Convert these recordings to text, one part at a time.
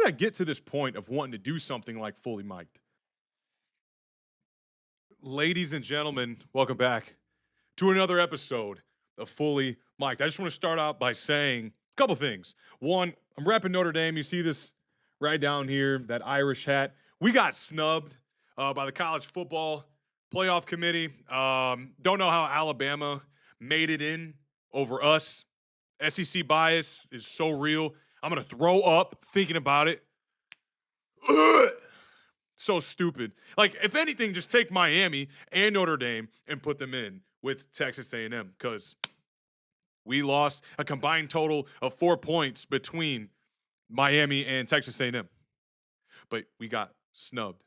I get to this point of wanting to do something like Fully Mic'd? Ladies and gentlemen, welcome back to another episode of Fully Mic'd. I just want to start out by saying a couple things. One, I'm repping Notre Dame. You see this right down here, that Irish hat. We got snubbed by the college football playoff committee. Don't know how Alabama made it in over us. SEC bias is so real. I'm going to throw up thinking about it. Ugh. So stupid. Like, if anything, just take Miami and Notre Dame and put them in with Texas A&M, because we lost a combined total of 4 points between Miami and Texas A&M. But we got snubbed.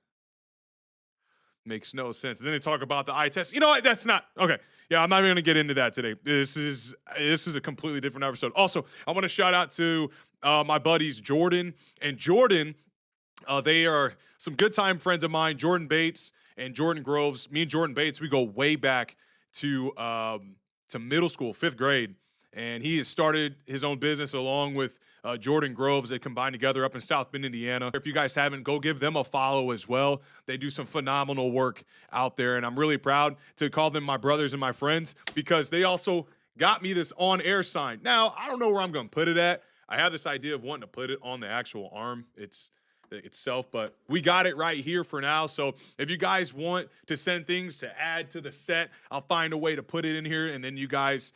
Makes no sense. And then they talk about the eye test. You know what? That's not okay. Yeah, I'm not even going to get into that today. This is a completely different episode. Also, I want to shout out to my buddies Jordan and Jordan. They are some good time friends of mine, Jordan Bates and Jordan Groves. Me and Jordan Bates, we go way back to middle school, 5th grade. And he has started his own business along with Jordan Groves. They combine together up in South Bend, Indiana. If you guys haven't, go give them a follow as well. They do some phenomenal work out there. And I'm really proud to call them my brothers and my friends, because they also got me this on-air sign. Now, I don't know where I'm going to put it at. I have this idea of wanting to put it on the actual arm itself, but we got it right here for now. So if you guys want to send things to add to the set, I'll find a way to put it in here, and then you guys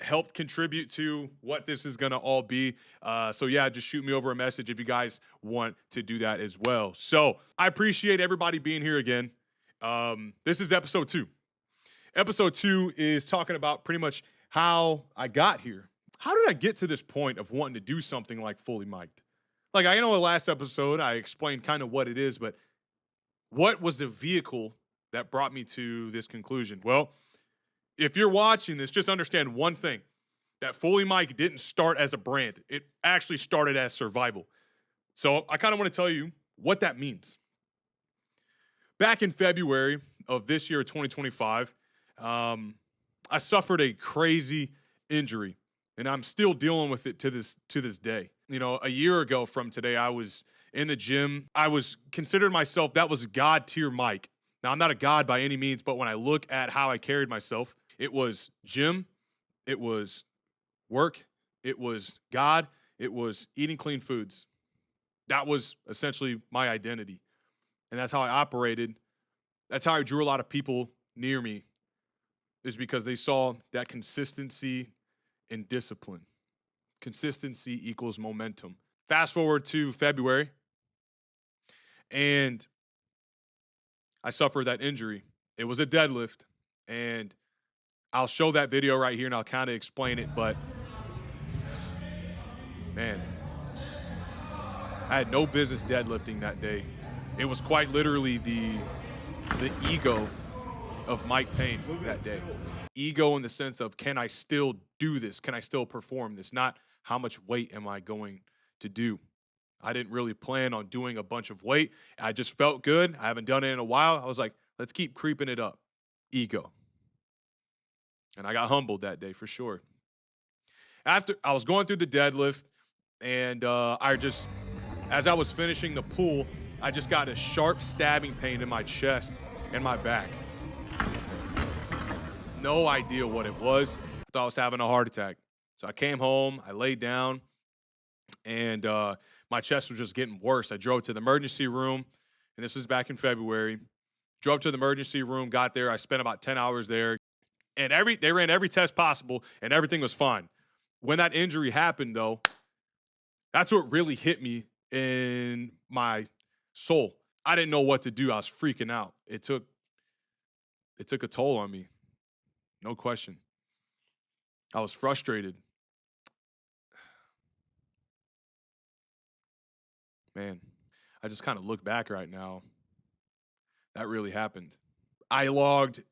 help contribute to what this is going to all be. So yeah, just shoot me over a message if you guys want to do that as well. So I appreciate everybody being here again. This is episode 2. Episode 2 is talking about pretty much how I got here. How did I get to this point of wanting to do something like Fully Mic'd? Like, I know the last episode I explained kind of what it is, but what was the vehicle that brought me to this conclusion? Well, if you're watching this, just understand one thing, that Fully Mike didn't start as a brand. It actually started as survival. So I kind of want to tell you what that means. Back in February of this year, 2025, I suffered a crazy injury, and I'm still dealing with it to this day. You know, a year ago from today, I was in the gym. I was considered myself, that was God tier Mike. Now, I'm not a god by any means, but when I look at how I carried myself, it was gym, it was work, it was God, it was eating clean foods. That was essentially my identity. And that's how I operated. That's how I drew a lot of people near me, is because they saw that consistency and discipline. Consistency equals momentum. Fast forward to February, and I suffered that injury. It was a deadlift, and I'll show that video right here, and I'll kind of explain it, but man, I had no business deadlifting that day. It was quite literally the ego of Mike Payne that day. Ego in the sense of, can I still do this? Can I still perform this? Not how much weight am I going to do? I didn't really plan on doing a bunch of weight. I just felt good. I haven't done it in a while. I was like, let's keep creeping it up. Ego. And I got humbled that day for sure. After I was going through the deadlift, and as I was finishing the pull, I just got a sharp stabbing pain in my chest and my back. No idea what it was. I thought I was having a heart attack. So I came home, I laid down, and my chest was just getting worse. I drove to the emergency room, and this was back in February. Drove to the emergency room, got there. I spent about 10 hours there, and they ran every test possible, and everything was fine. When that injury happened, though, that's what really hit me in my soul. I didn't know what to do. I was freaking out. It took a toll on me. No question. I was frustrated. Man, I just kind of look back right now. That really happened. I logged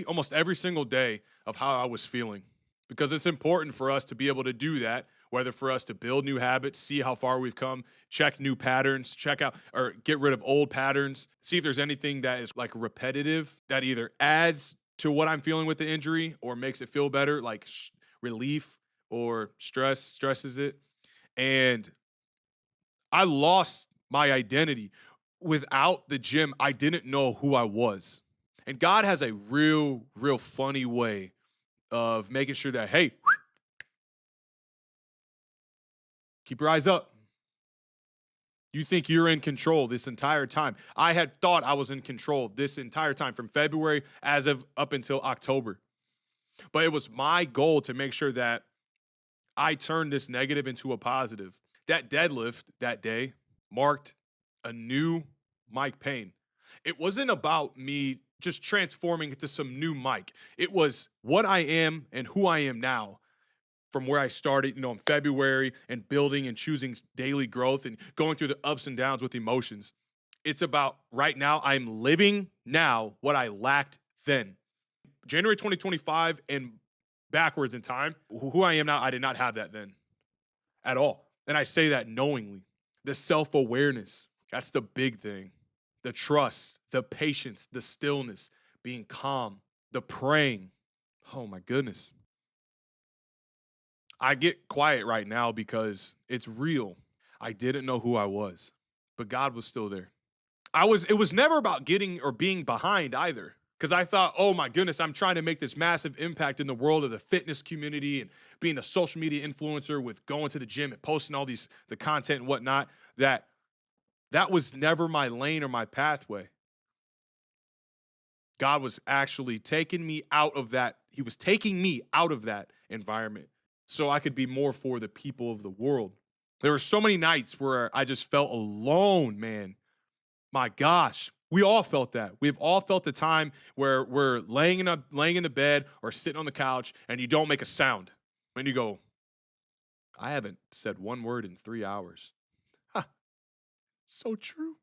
almost every single day of how I was feeling, because it's important for us to be able to do that, whether for us to build new habits, see how far we've come, check new patterns, check out or get rid of old patterns, see if there's anything that is like repetitive that either adds to what I'm feeling with the injury or makes it feel better, like relief or stresses it. And I lost my identity. Without the gym, I didn't know who I was. And God has a real, real funny way of making sure that, hey, keep your eyes up. You think you're in control this entire time. I had thought I was in control this entire time from February as of up until October. But it was my goal to make sure that I turned this negative into a positive. That deadlift that day marked a new Mike Payne. It wasn't about me just transforming into some new Mike. It was what I am and who I am now from where I started, in February, and building and choosing daily growth and going through the ups and downs with emotions. It's about right now, I'm living now what I lacked then. January 2025 and backwards in time, who I am now, I did not have that then at all. And I say that knowingly. The self-awareness, that's the big thing. The trust, the patience, the stillness, being calm, the praying. Oh my goodness. I get quiet right now because it's real. I didn't know who I was, but God was still there. It was never about getting or being behind either. Because I thought, oh my goodness, I'm trying to make this massive impact in the world of the fitness community and being a social media influencer with going to the gym and posting all the content and whatnot. That was never my lane or my pathway. God was actually taking me out of that. He was taking me out of that environment so I could be more for the people of the world. There were so many nights where I just felt alone, man. My gosh, we all felt that. We've all felt the time where we're laying in the bed or sitting on the couch and you don't make a sound. And you go, I haven't said one word in 3 hours. Ha, so true.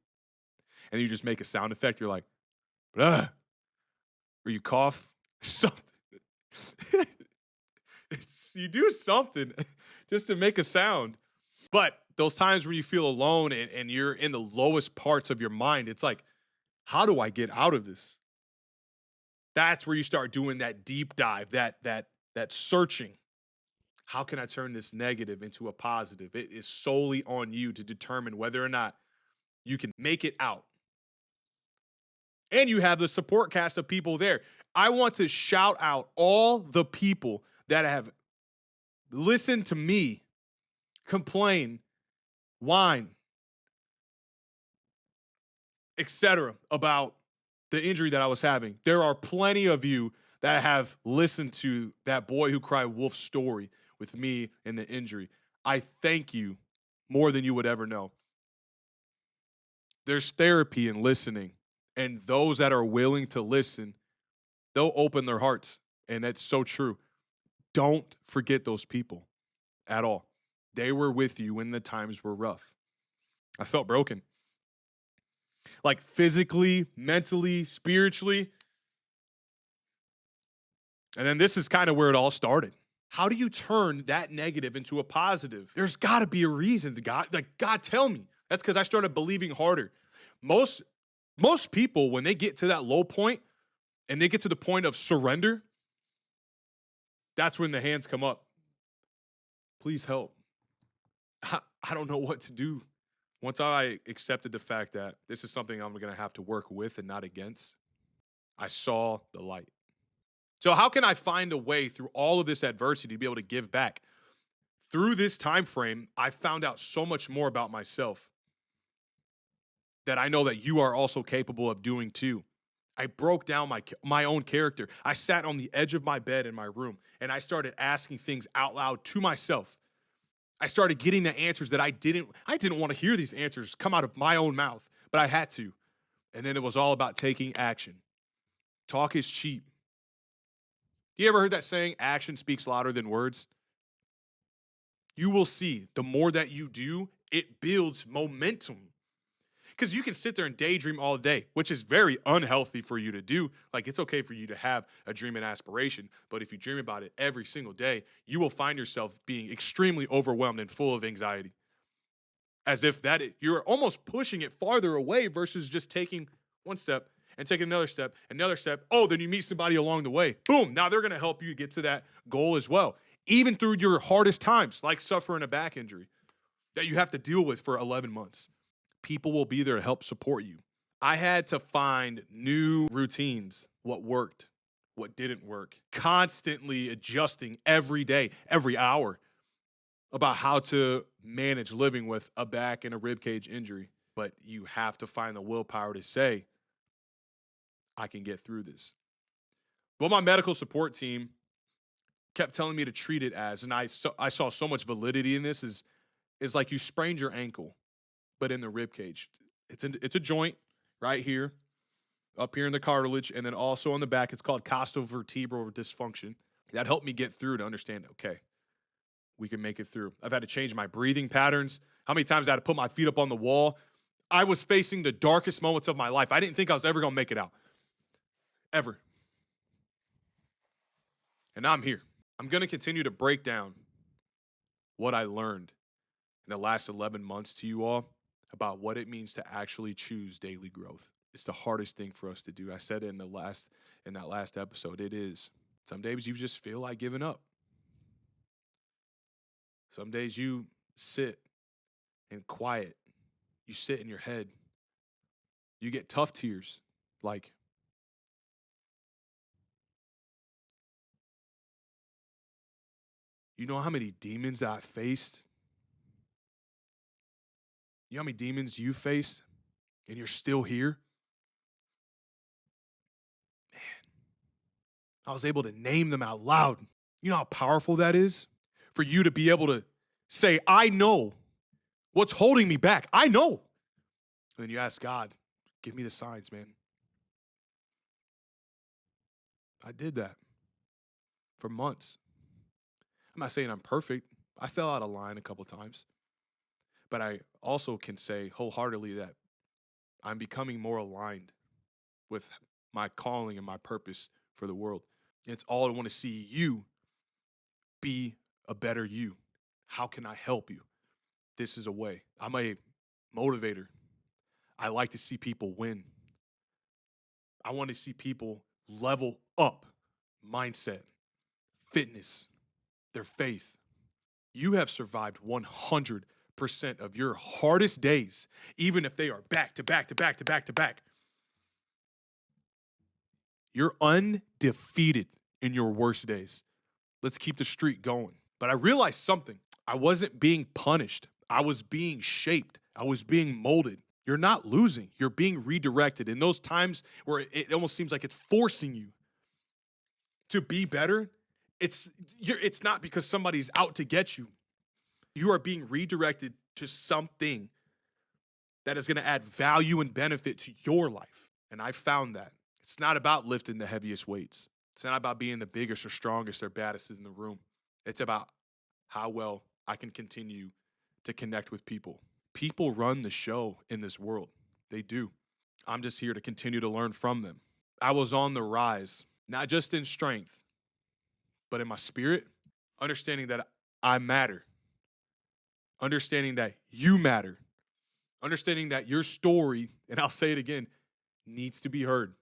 And you just make a sound effect. You're like, blah. Or you cough. Something. You do something just to make a sound. But those times when you feel alone and you're in the lowest parts of your mind, it's like, how do I get out of this? That's where you start doing that deep dive, that searching. How can I turn this negative into a positive? It is solely on you to determine whether or not you can make it out. And you have the support cast of people there. I want to shout out all the people that have listened to me complain, whine, etc. about the injury that I was having. There are plenty of you that have listened to that Boy Who Cried Wolf story with me and the injury. I thank you more than you would ever know. There's therapy in listening, and those that are willing to listen, they'll open their hearts, and that's so true. Don't forget those people at all. They were with you when the times were rough. I felt broken. Like physically, mentally, spiritually. And then this is kind of where it all started. How do you turn that negative into a positive? There's got to be a reason to God. Like, God, tell me. That's because I started believing harder. Most people, when they get to that low point and they get to the point of surrender, that's when the hands come up. Please help. I don't know what to do. Once I accepted the fact that this is something I'm going to have to work with and not against, I saw the light. So how can I find a way through all of this adversity to be able to give back? Through this time frame, I found out so much more about myself that I know that you are also capable of doing too. I broke down my own character. I sat on the edge of my bed in my room and I started asking things out loud to myself. I started getting the answers that I didn't want to hear these answers come out of my own mouth, but I had to. And then it was all about taking action. Talk is cheap. You ever heard that saying, action speaks louder than words? You will see the more that you do, it builds momentum. Because you can sit there and daydream all day, which is very unhealthy for you to do. Like, it's okay for you to have a dream and aspiration, but if you dream about it every single day, you will find yourself being extremely overwhelmed and full of anxiety. As if you're almost pushing it farther away versus just taking one step and taking another step, another step. Oh, then you meet somebody along the way. Boom, now they're going to help you get to that goal as well. Even through your hardest times, like suffering a back injury. that you have to deal with for 11 months. People will be there to help support you. I had to find new routines, what worked, what didn't work, constantly adjusting every day, every hour about how to manage living with a back and a rib cage injury. But you have to find the willpower to say, I can get through this. What my medical support team kept telling me to treat it as, and I saw so much validity in this, is like you sprained your ankle, but in the rib cage. It's a joint right here, up here in the cartilage, and then also on the back. It's called costovertebral dysfunction. That helped me get through to understand, okay, we can make it through. I've had to change my breathing patterns. How many times I had to put my feet up on the wall? I was facing the darkest moments of my life. I didn't think I was ever going to make it out. Ever. And now I'm here. I'm going to continue to break down what I learned in the last 11 months to you all about what it means to actually choose daily growth. It's the hardest thing for us to do. I said it in that last episode. It is. Some days you just feel like giving up. Some days you sit in quiet. You sit in your head. You get tough tears. Like, you know how many demons I faced? You know how many demons you faced and you're still here? Man, I was able to name them out loud. You know how powerful that is? For you to be able to say, I know what's holding me back. I know. And then you ask God, give me the signs, man. I did that for months. I'm not saying I'm perfect. I fell out of line a couple times. But I also can say wholeheartedly that I'm becoming more aligned with my calling and my purpose for the world. It's all I want to see you be a better you. How can I help you? This is a way. I'm a motivator. I like to see people win. I want to see people level up mindset, fitness, their faith. You have survived 100% of your hardest days, even if they are back to back to back to back to back. You're undefeated in your worst days. Let's keep the streak going. But I realized something. I wasn't being punished. I was being shaped. I was being molded. You're not losing. You're being redirected. In those times where it almost seems like it's forcing you to be better, it's not because somebody's out to get you. You are being redirected to something that is going to add value and benefit to your life. And I found that. It's not about lifting the heaviest weights. It's not about being the biggest or strongest or baddest in the room. It's about how well I can continue to connect with people. People run the show in this world. They do. I'm just here to continue to learn from them. I was on the rise, not just in strength, but in my spirit, understanding that I matter, understanding that you matter, understanding that your story, and I'll say it again, needs to be heard.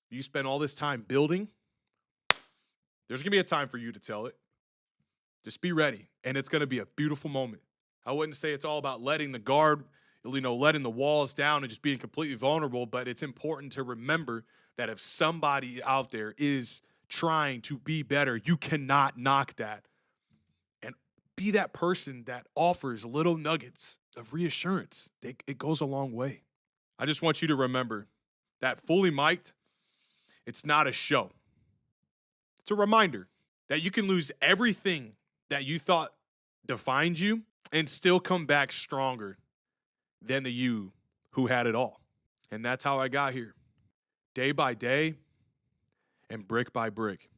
You spend all this time building, there's going to be a time for you to tell it. Just be ready, and it's going to be a beautiful moment. I wouldn't say it's all about letting the guard, letting the walls down and just being completely vulnerable, but it's important to remember that if somebody out there is trying to be better, you cannot knock that. And be that person that offers little nuggets of reassurance. It goes a long way. I just want you to remember that Fully Mic'd, it's not a show. It's a reminder that you can lose everything that you thought defined you and still come back stronger than the you who had it all. And that's how I got here. Day by day and brick by brick.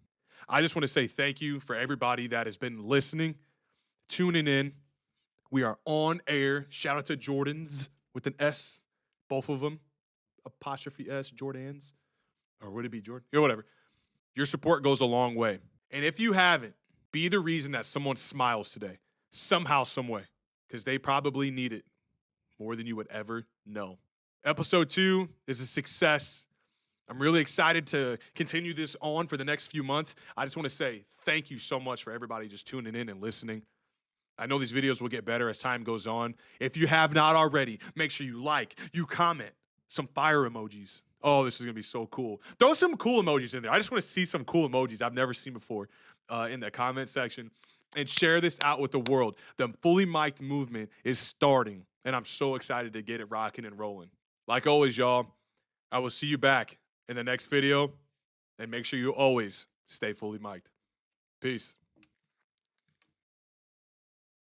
I just want to say thank you for everybody that has been listening, tuning in. We are on air. Shout out to Jordans with an S, both of them. Apostrophe S, Jordans. Or would it be Jordan? Or whatever. Your support goes a long way. And if you haven't, be the reason that someone smiles today. Somehow, some way. Because they probably need it more than you would ever know. Episode 2 is a success. I'm really excited to continue this on for the next few months. I just want to say thank you so much for everybody just tuning in and listening. I know these videos will get better as time goes on. If you have not already, make sure you like, you comment, some fire emojis. Oh, this is going to be so cool. Throw some cool emojis in there. I just want to see some cool emojis I've never seen before in the comment section. And share this out with the world. The Fully Mic'd movement is starting, and I'm so excited to get it rocking and rolling. Like always, y'all, I will see you back in the next video, and make sure you always stay fully mic'd. Peace.